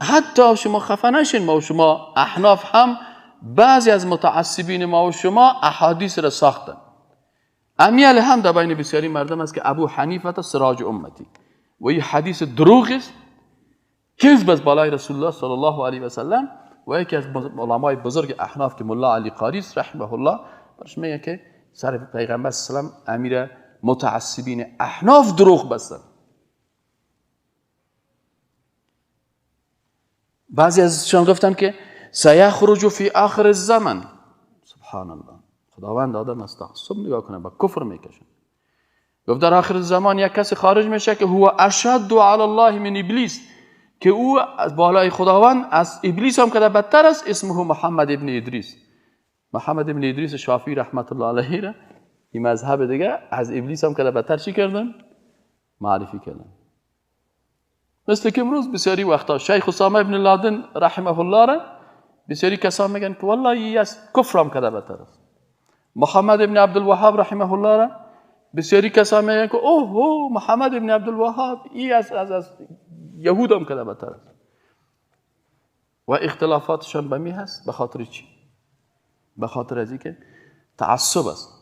حتی شما خفه نشین، ما و شما احناف هم بعضی از متعصبین ما و شما احادیث را ساختن. امیال هم در بین بسیاری مردم است که ابو حنیفه سراج امتی و این حدیث دروغ است، کذب از بالای رسول الله صلی الله علیه و سلم. و یکی از علمای بزرگ احناف که ملا علی قاری رحمه الله برش میگه که سر پیغمبر صلی الله علیه و سلم امیر متعصبین احناف دروغ بستن. بعضی ازشان گفتن که سیخرج فی آخر الزمن. سبحان الله، خداوند آدم از تعصب نگاه کنه به کفر میکشن. گفت در آخر زمان یک کسی خارج میشه که هو اشد علی الله من ابلیس، که او از بالای خداوند از ابلیس هم که بدتر است. اسمه محمد ابن ادریس. محمد ابن ادریس شافعی رحمت الله علیه را این مذهب دیگه از ابلیس هم که بدتر چی کردن؟ معرفی کردن. مثل که امروز بسیاری وقتا شیخ اسامه ابن لادن رحمه الله را بسیاری کسان میگن که والله این از کفر هم که بدتر است. محمد ابن عبدالوهاب رحمه الله را بسیاری کسان میگن که اوه محمد ابن عبدالوهاب این از یهود هم که بدتر است. و اختلافاتشان به می هست به خاطر چی؟ به خاطر از اینکه تعصب است.